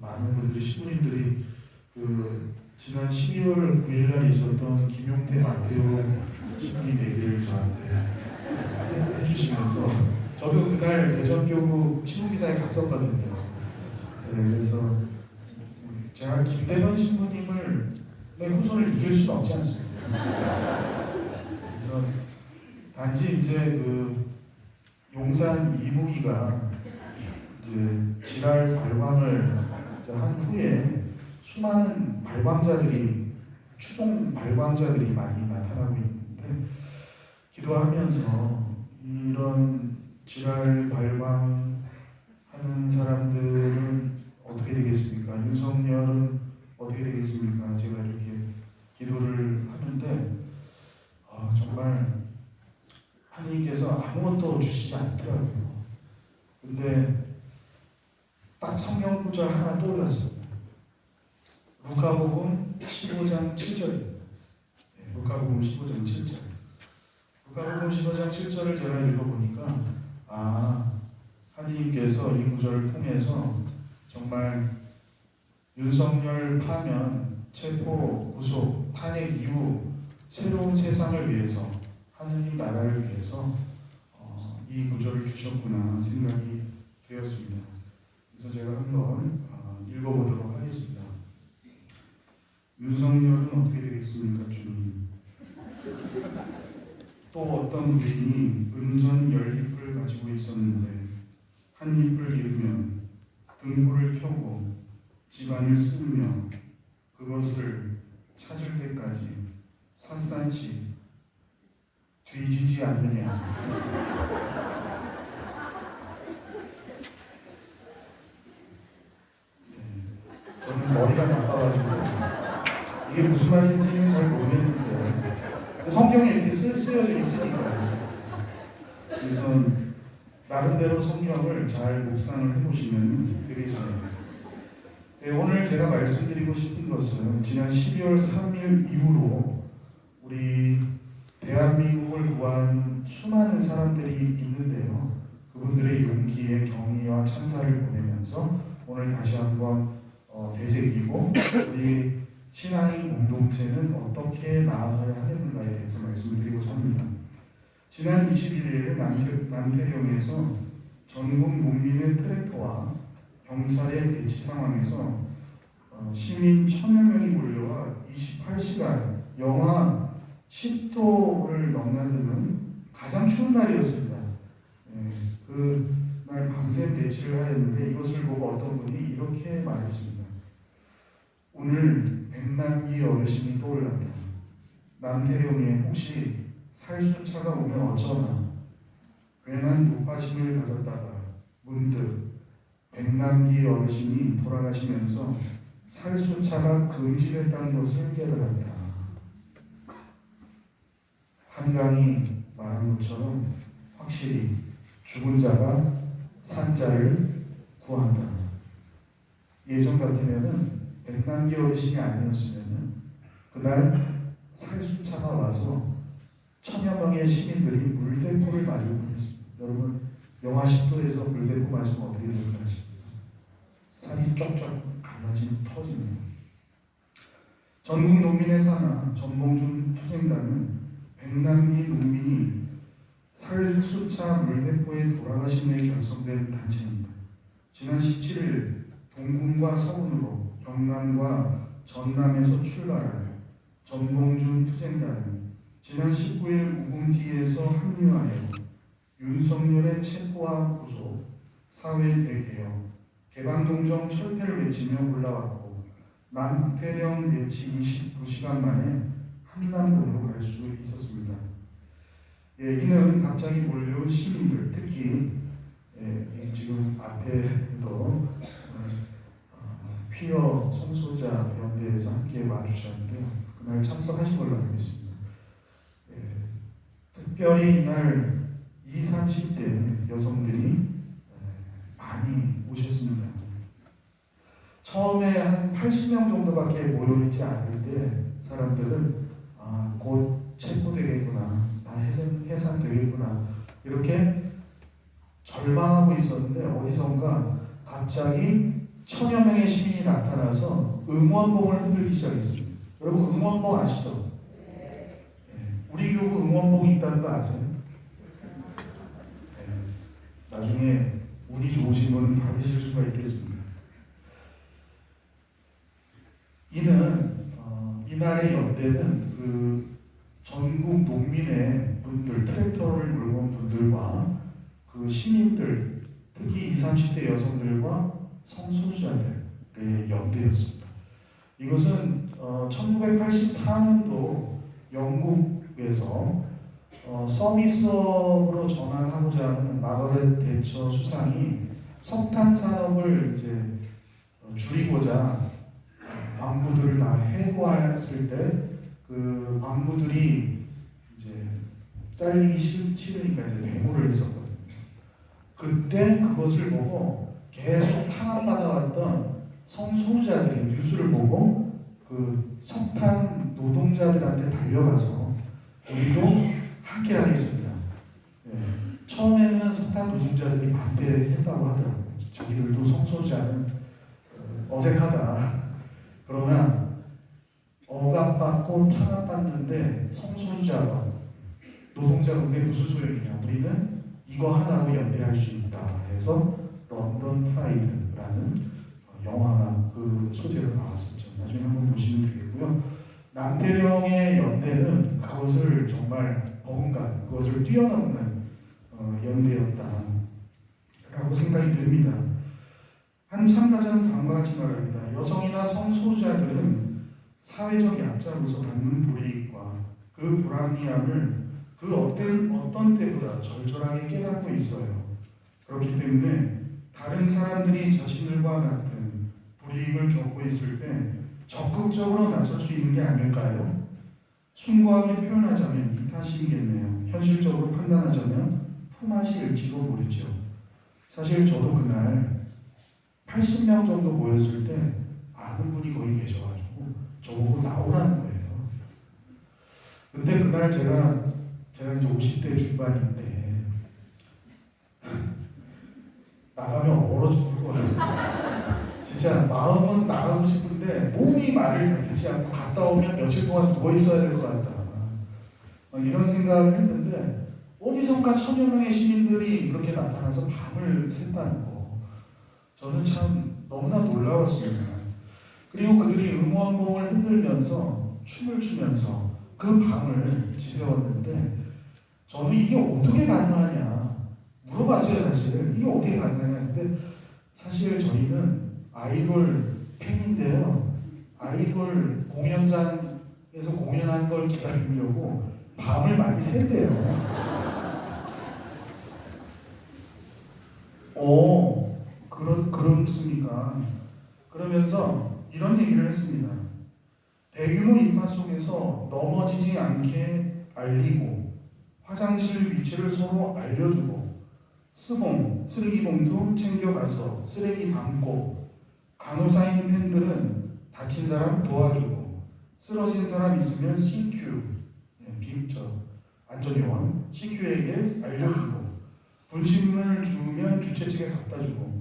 많은 분들이 신부님들이 지난 12월 9일 날 있었던 김용태 마테오 신부님 얘기를 저한테 해주시면서 저도 그날 대전교구 신부기사에 갔었거든요. 네, 그래서 제가 김대건 신부님을 후손을 이길 수는 없지 않습니까? 그래서 단지 이제 용산 이무기가 이제 지랄 발광을 한 후에 수많은 발광자들이 추종 발광자들이 많이 나타나고 있는데 기도하면서 이런 지랄 발광하는 사람들은 어떻게 되겠습니까? 윤석열은 어떻게 되겠습니까? 제가 이렇게 기도를 하는데 정말 하나님께서 아무것도 주시지 않더라고요. 근데 딱 성경 구절 하나 떠올랐습니다. 루카복음 15장 7절입니다. 루카복음 15장 7절. 루카복음 15장 7절을 제가 읽어보니까 하나님께서 이 구절을 통해서 정말 윤석열 파면, 체포, 구속, 탄핵 이후 새로운 세상을 위해서 하느님 나라를 위해서 이 구절을 주셨구나 생각이 되었습니다. 그래서 제가 한번 읽어보도록 하겠습니다. 윤석열은 어떻게 되겠습니까, 주님? 또 어떤 부인이 은전 10잎을 가지고 있었는데 한 잎을 잃으면 등불을 켜고 집안을 쓸며 그것을 찾을 때까지 샅샅이 뒤지지 않느냐. 저는 머리가 나빠가지고 이게 무슨 말인지는 잘 모르겠는데 성경에 이렇게 쓰여져 있으니까 그래서 나름대로 성경을 잘 묵상을 해보시면 되게 좋아요. 오늘 제가 말씀드리고 싶은 것은 지난 12월 3일 이후로 우리 대한민국을 구한 수많은 사람들이 있는데요. 그분들의 용기에 경의와 찬사를 보내면서 오늘 다시 한번 되새기고 우리 신앙의 공동체는 어떻게 나아가야 하겠는가에 대해서 말씀을 드리고자 합니다. 지난 21일 남태령에서 전국 농민의 트랙터와 경찰의 대치 상황에서 시민 1000여 명이 몰려와 28시간 영하 10도를 넘나드는 가장 추운 날이었습니다. 그날 밤샘 대치를 하였는데 이것을 보고 어떤 분이 이렇게 말했습니다. 오늘 백남기 어르신이 떠올랐다. 남태령에 혹시 살수차가 오면 어쩌나. 괜한 높아심을 가졌다가 문득 백남기 어르신이 돌아가시면서 살수차가 금지됐다는 것을 깨달았다. 한강이 말한 것처럼 확실히 죽은 자가 산 자를 구한다. 예전 같으면은 백남기 어르신이 아니었으면은 그날 살수차가 와서 1000여 명의 시민들이 물대포를 맞을 뻔했습니다. 여러분 영하 10도에서 물대포 맞으면 어떻게 될까 싶습니다. 살이 쪽쪽 갈라지면 터집니다. 전국 농민의 사나 전봉준 투쟁단은 백남기 농민이 살수차 물대포에 돌아가신 후에 결성된 단체입니다. 지난 17일 동군과 서운으로 경남과 전남에서 출발하여 전봉준 투쟁단은 지난 19일 우금기에서 합류하여 윤석열의 체포와 구속, 사회 대개혁, 개방동정 철폐를 외치며 올라왔고 남태령 대치 29시간 만에 한남동으로 갈 수 있었습니다. 이는 갑자기 몰려온 시민들, 특히 지금 앞에도 퀴어 성소자 연대에서 함께 와주셨는데요. 그날 참석하신 걸로 알고 있습니다. 특별히 이날 20, 30대 여성들이 많이 오셨습니다. 처음에 한 80명 정도밖에 모여있지 않을 때 사람들은 곧 체포되겠구나, 다 해산되겠구나 이렇게 절망하고 있었는데 어디선가 갑자기 천여 명의 시민이 나타나서 응원봉을 흔들기 시작했습니다. 여러분 응원봉 아시죠? 우리 교구 응원봉이 있다는 거 아세요? 나중에 운이 좋으신 분은 받으실 수가 있겠습니다. 이날의 연대는 그 전국 농민의 분들, 트랙터를 몰고 온 분들과 그 시민들, 특히 20, 30대 여성들과 성소수자들의 연대였습니다. 이것은 1984년도 영국에서 서밋업으로 전환하고자 하는 마거렛 대처 수상이 석탄 산업을 이제 줄이고자 광부들을 다 해고했을 때 그 광부들이 이제 잘리기 싫으니까 이제 데모를 했었거든요. 그때 그것을 보고 계속 탄압받아왔던 성소수자들이 뉴스를 보고 그 석탄 노동자들한테 달려가서 우리도 함께 하겠습니다. 처음에는 석탄 노동자들이 반대했다고 하더라고요. 자기들도 성소수자는 어색하다. 그러나 억압받고 탄압받는데 성소수자가 노동자가 그게 무슨 소용이냐. 우리는 이거 하나로 연대할 수 있다 해서 런던 프라이드라는 영화가 그 소재로 나왔었죠. 나중에 한번 보시면 되겠고요. 남태령의 연대는 그것을 정말 버금가는, 그것을 뛰어넘는 연대였다라고 생각이 됩니다. 한 참가자는 다음과 같이 말합니다. 여성이나 성소수자들은 사회적 약자로서 받는 불이익과 그 불합리함을 그 어떤 때보다 절절하게 깨닫고 있어요. 그렇기 때문에 다른 사람들이 자신들과 같은 불이익을 겪고 있을 때 적극적으로 나설 수 있는 게 아닐까요? 숭고하게 표현하자면 이 탓이겠네요. 현실적으로 판단하자면 품앗이일지도 모르죠. 사실 저도 그날 80명 정도 모였을 때 아는 분이 거기 계셔가지고 저보고 나오라는 거예요. 근데 그날 제가 이제 50대 중반인데 나가면 얼어 죽을 거예요. 진짜 마음은 나가고 싶은데 몸이 말을 다 듣지 않고 갔다 오면 며칠 동안 누워 있어야 될 것 같다. 이런 생각을 했는데 어디선가 천여 명의 시민들이 이렇게 나타나서 밤을 샜다는 거 저는 참 너무나 놀라웠습니다. 그리고 그들이 응원봉을 흔들면서 춤을 추면서 그 밤을 지새웠는데 저는 이게 어떻게 가능하냐 물어봤어요. 사실 이게 어떻게 가능하냐. 근데 사실 저희는 아이돌 팬인데요. 아이돌 공연장에서 공연하는 걸 기다리려고 밤을 많이 샜대요. 그렇습니까? 그러면서 이런 얘기를 했습니다. 대규모 인파 속에서 넘어지지 않게 알리고 화장실 위치를 서로 알려주고 스봉, 쓰레기봉투 챙겨가서 쓰레기 담고 간호사인 팬들은 다친 사람 도와주고 쓰러진 사람 있으면 CQ, 안전요원 CQ에게 알려주고 분신물 주면 주최 측에 갖다 주고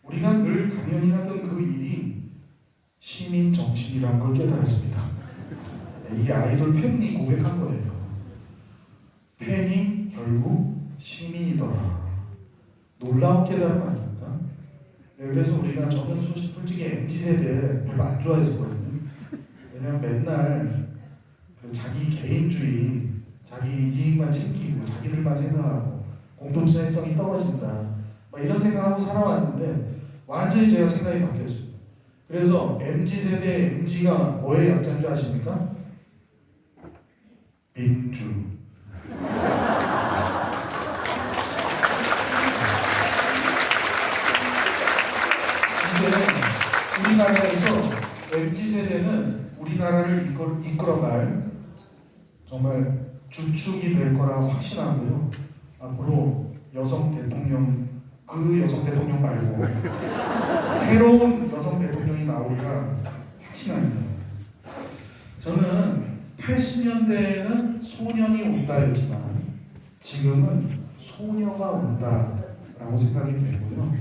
우리가 늘 당연히 하던 그 일이 시민 정신이라는 걸 깨달았습니다. 이게 아이돌 팬이 고백한 거예요. 팬이 결국 시민이더라. 놀라운 깨달음 아닙니까? 그래서 저는 솔직히 MZ세대 별로 안 좋아했었거든요. 왜냐면 맨날 그 자기 개인주의, 자기 이익만 챙기고 자기들만 생각하고 공동체성이 떨어진다. 이런 생각하고 살아왔는데 완전히 제가 생각이 바뀌었습니다. 그래서 MZ세대 MZ가 뭐의 약자인 줄 아십니까? 민주. 이제 우리나라에서 MZ세대는 우리나라를 이끌어갈 정말 주축이 될 거라 확신하고요. 앞으로 여성 대통령, 그 여성 대통령 말고 새로운 여성 대통령이 나오리라 확신합니다. 저는 80년대에는 소년이 온다였지만 지금은 소녀가 온다라고 생각이 되고요.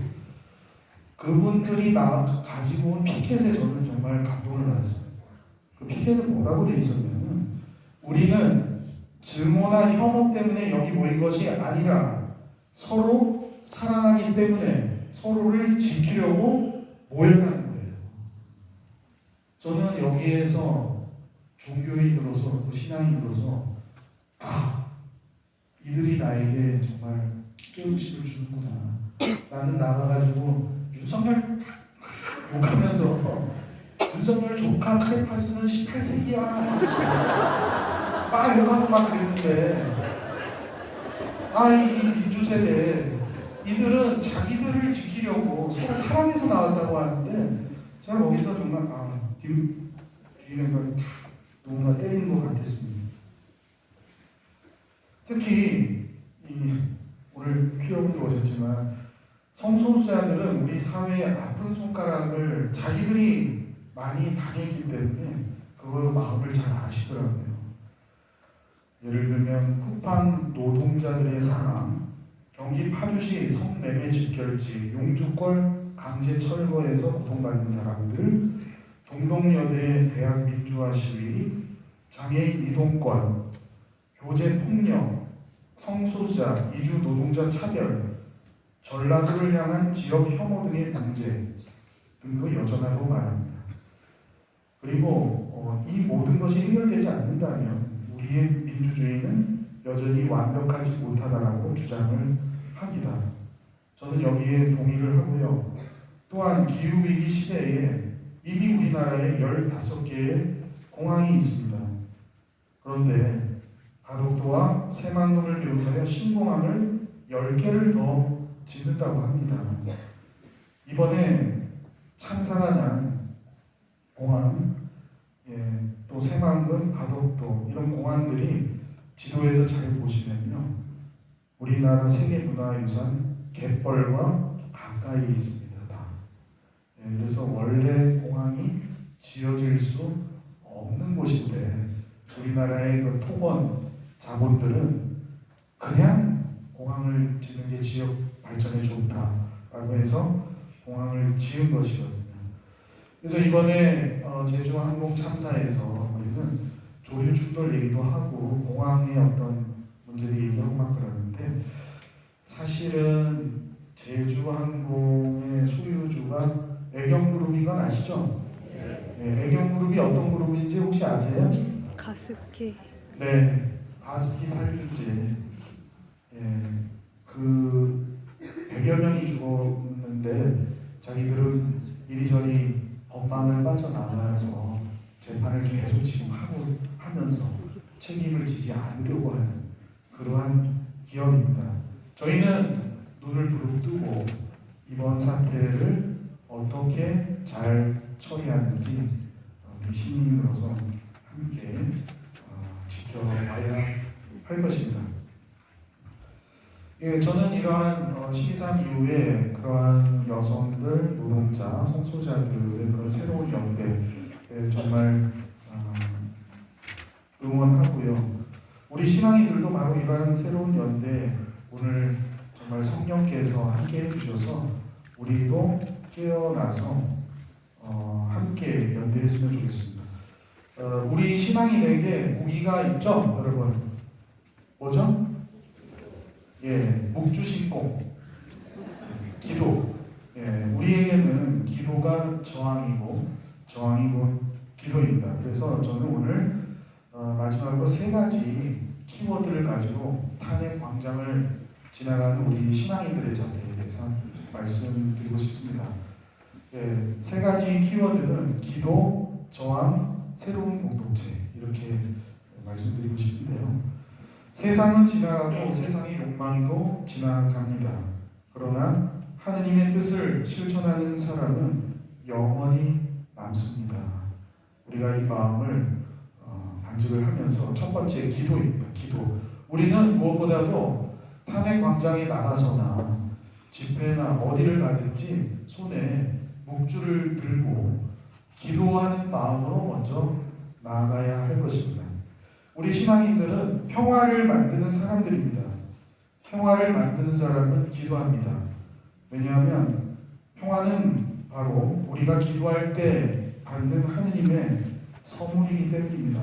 그분들이 가지고 온 피켓에 저는 정말 감동을 받았어요. 그 피켓은 뭐라고 되어 있었냐면, 우리는 증오나 혐오 때문에 여기 모인 것이 아니라 서로 사랑하기 때문에 서로를 지키려고 모였다는 거예요. 저는 여기에서 종교인으로서 또 신앙인으로서 이들이 나에게 정말 깨우침을 주는구나. 나는 나가가지고 윤석열 욕하면서 윤석열 조카 크레파스는 18세기야 막 욕하고 막 그랬는데, 이 민주세대 이들은 자기들을 지키려고 서로 사랑해서 나왔다고 하는데, 제가 거기서 정말 뒤에가 누군가 때리는 것 같았습니다. 특히 오늘 퀴어분도 오셨지만 성소수자들은 우리 사회의 아픈 손가락을 자기들이 많이 당했기 때문에 그걸로 마음을 잘 아시더라고요. 예를 들면 쿠팡 노동자들의 상황, 경기 파주시 성매매 집결지, 용주권 강제 철거에서 고통받는 사람들, 동덕여대 대학 민주화 시위, 장애인 이동권, 교제 폭력, 성소수자, 이주 노동자 차별, 전라도를 향한 지역 혐오 등의 문제 등도 여전하다고 말합니다. 그리고 이 모든 것이 해결되지 않는다면 우리의 민주주의는 여전히 완벽하지 못하다라고 주장을 합니다. 저는 여기에 동의를 하고요. 또한 기후위기 시대에 이미 우리나라에 15개의 공항이 있습니다. 그런데 가덕도와 새만금을 비롯하여 신공항을 10개를 더 짓는다고 합니다. 이번에 참사가 난 공항, 또 새만금, 가덕도 이런 공항들이 지도에서 잘 보시면요, 우리나라 세계문화유산 갯벌과 가까이 있습니다. 그래서 원래 공항이 지어질 수 없는 곳인데 우리나라의 그 토건 자본들은 그냥 공항을 짓는 게 지역 발전에 좋다라고 해서 공항을 지은 것이거든요. 그래서 이번에 제주항공 참사에서 우리는 조류 충돌 얘기도 하고 공항의 어떤 문제를 얘기하고 막 그러는데, 사실은 제주항공의 소유주가 애경그룹인 건 아시죠? 애경그룹이 어떤 그룹인지 혹시 아세요? 가습기. 네, 가습기 살균제. 그 100여 명이 죽었는데 자기들은 이리저리 법망을 빠져나가서 재판을 계속 지금 하면서 책임을 지지 않으려고 하는 그러한 기업입니다. 저희는 눈을 부릅뜨고 이번 사태를 어떻게 잘 처리하는지 우리 시민으로서 함께 지켜봐야 할 것입니다. 저는 이러한 12.3 이후에 그러한 여성들, 노동자, 성소수자들의 그런 새로운 연대에 정말 응원하고요. 우리 신앙인들도 바로 이러한 새로운 연대, 오늘 정말 성령께서 함께 해주셔서 우리도 깨어나서 함께 연대했으면 좋겠습니다. 우리 신앙인에게 무기가 있죠, 여러분? 뭐죠? 묵주신공, 기도. 우리에게는 기도가 저항이고 기도입니다. 그래서 저는 오늘 마지막으로 3가지 키워드를 가지고 탄핵 광장을 지나가는 우리 신앙인들의 자세에 대해서 말씀드리고 싶습니다. 3가지 키워드는 기도, 저항, 새로운 공동체, 이렇게 말씀드리고 싶은데요. 세상은 지나가고 세상의 욕망도 지나갑니다. 그러나 하느님의 뜻을 실천하는 사람은 영원히 남습니다. 우리가 이 마음을 간직을 하면서 첫 번째 기도입니다. 기도. 우리는 무엇보다도 탄핵 광장에 나가서나 집회나 어디를 가든지 손에 묵주를 들고 기도하는 마음으로 먼저 나아가야 할 것입니다. 우리 신앙인들은 평화를 만드는 사람들입니다. 평화를 만드는 사람은 기도합니다. 왜냐하면 평화는 바로 우리가 기도할 때 받는 하느님의 선물이기 때문입니다.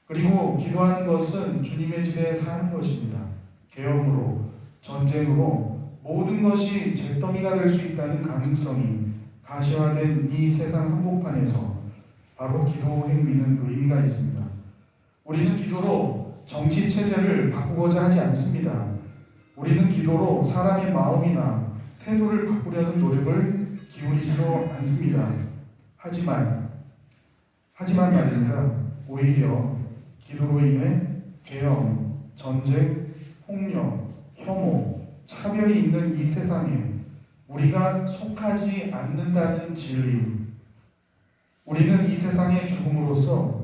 그리고 기도하는 것은 주님의 집에 사는 것입니다. 계엄으로, 전쟁으로 모든 것이 잿더미가 될 수 있다는 가능성이 가시화된 이 세상 한복판에서 바로 기도 행위는 의미가 있습니다. 우리는 기도로 정치 체제를 바꾸고자 하지 않습니다. 우리는 기도로 사람의 마음이나 태도를 바꾸려는 노력을 기울이지도 않습니다. 하지만 말입니다. 오히려 기도로 인해 계엄, 전쟁, 폭력, 혐오, 차별이 있는 이 세상에 우리가 속하지 않는다는 진리, 우리는 이 세상에 죽음으로써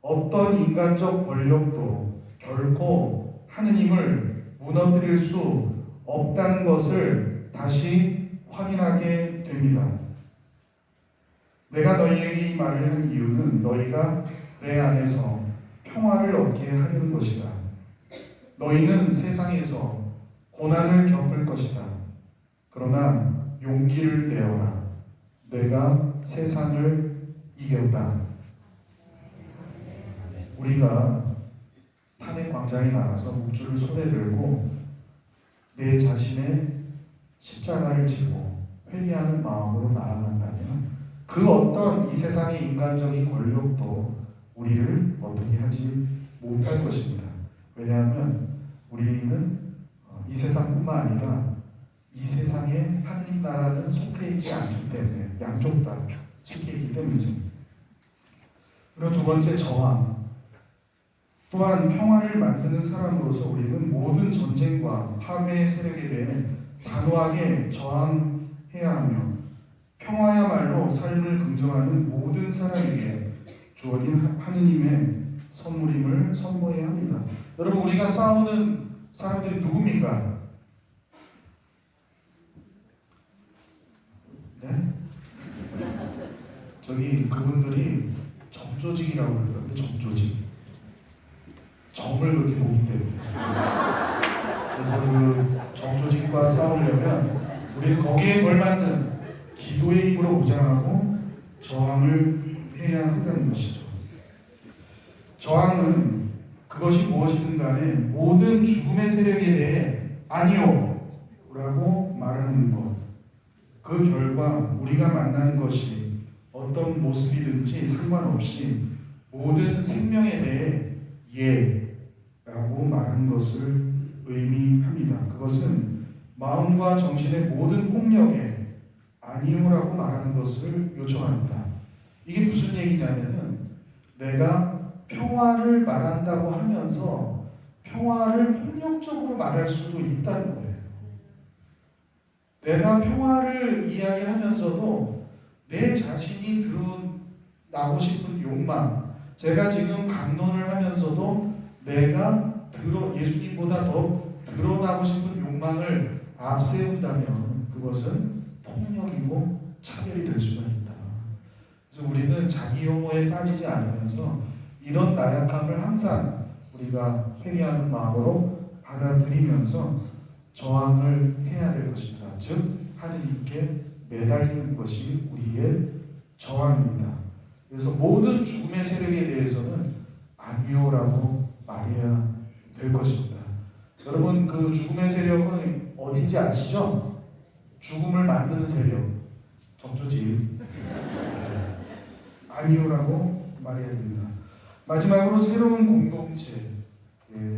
어떤 인간적 권력도 결코 하느님을 무너뜨릴 수 없다는 것을 다시 확인하게 됩니다. 내가 너희에게 이 말을 한 이유는 너희가 내 안에서 평화를 얻게 하려는 것이다. 너희는 세상에서 고난을 겪을 것이다. 그러나 용기를 내어라. 내가 세상을 이겼다. 우리가 탄핵 광장에 나가서 묵주를 손에 들고 내 자신의 십자가를 지고 회개하는 마음으로 나아간다면 그 어떤 이 세상의 인간적인 권력도 우리를 어떻게 하지 못할 것입니다. 왜냐하면 우리는 이 세상뿐만 아니라 이 세상에 하느님 나라는 속해 있지 않기 때문에 양쪽 다 속해 있기 때문이죠. 그리고 두 번째 저항. 또한 평화를 만드는 사람으로서 우리는 모든 전쟁과 파괴의 세력에 대해 단호하게 저항해야 하며 평화야말로 삶을 긍정하는 모든 사람에게 주어진 하느님의 선물임을 선포해야 합니다. 여러분, 우리가 싸우는 사람들이 누굽니까? 네? 저기 그분들이 정조직이라고 그러더라고요. 정조직. 정을 그렇게 보기 때문에. 그래서 그 정조직과 싸우려면 우리는 거기에 걸맞는 기도의 힘으로 무장하고 저항을 해야 한다는 것이죠. 저항은 그것이 무엇이든 간에 모든 죽음의 세력에 대해 아니요 라고 말하는 것. 그 결과 우리가 만나는 것이 어떤 모습이든지 상관없이 모든 생명에 대해 예 라고 말하는 것을 의미합니다. 그것은 마음과 정신의 모든 폭력에 아니요라고 말하는 것을 요청합니다. 이게 무슨 얘기냐면은 내가 평화를 말한다고 하면서 평화를 폭력적으로 말할 수도 있다는 거예요. 내가 평화를 이야기하면서도 내 자신이 드러나고 싶은 욕망, 제가 지금 강론을 하면서도 내가 예수님보다 더 드러나고 싶은 욕망을 앞세운다면 그것은 폭력이고 차별이 될 수가 있다. 그래서 우리는 자기 혐오에 빠지지 않으면서 이런 나약함을 항상 우리가 회개하는 마음으로 받아들이면서 저항을 해야 될 것입니다. 즉 하느님께 매달리는 것이 우리의 저항입니다. 그래서 모든 죽음의 세력에 대해서는 아니요라고 말해야 될 것입니다. 여러분, 그 죽음의 세력은 어딘지 아시죠? 죽음을 만드는 세력, 정조직. 아니요라고 말해야 됩니다. 마지막으로 새로운 공동체,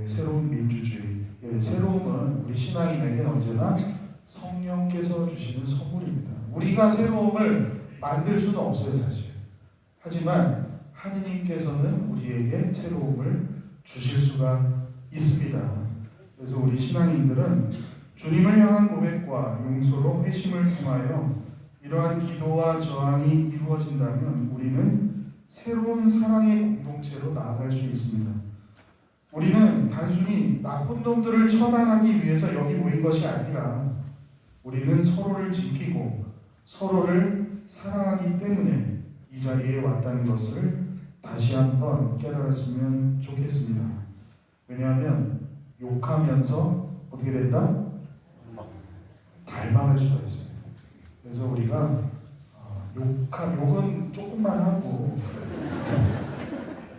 새로운 민주주의. 새로움은 우리 신앙인에게 언제나 성령께서 주시는 선물입니다. 우리가 새로움을 만들 수는 없어요, 사실. 하지만 하느님께서는 우리에게 새로움을 주실 수가 있습니다. 그래서 우리 신앙인들은 주님을 향한 고백과 용서로 회심을 통하여 이러한 기도와 저항이 이루어진다면 우리는 새로운 사랑의 공동체로 나아갈 수 있습니다. 우리는 단순히 나쁜 놈들을 처단하기 위해서 여기 모인 것이 아니라 우리는 서로를 지키고 서로를 사랑하기 때문에 이 자리에 왔다는 것을 다시 한번 깨달았으면 좋겠습니다. 왜냐하면 욕하면서 어떻게 된다? 닮아갈 수가 있어요. 그래서 우리가 욕은 조금만 하고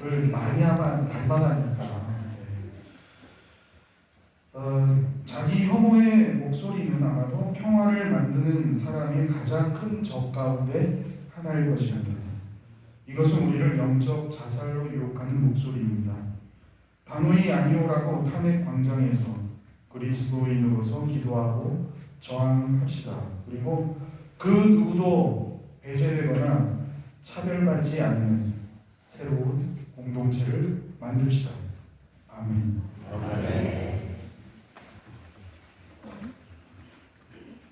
를 많이 하면 닮아가니까. 자기 혐오의 목소리는 아마도 평화를 만드는 사람의 가장 큰 적 가운데 하나일 것입니다. 이것은 우리를 영적 자살로 유혹하는 목소리입니다. 단호히 아니오라고 탄핵 광장에서 그리스도인으로서 기도하고 저항합시다. 그리고 그 누구도 배제되거나 차별받지 않는 새로운 공동체를 만듭시다. 아멘.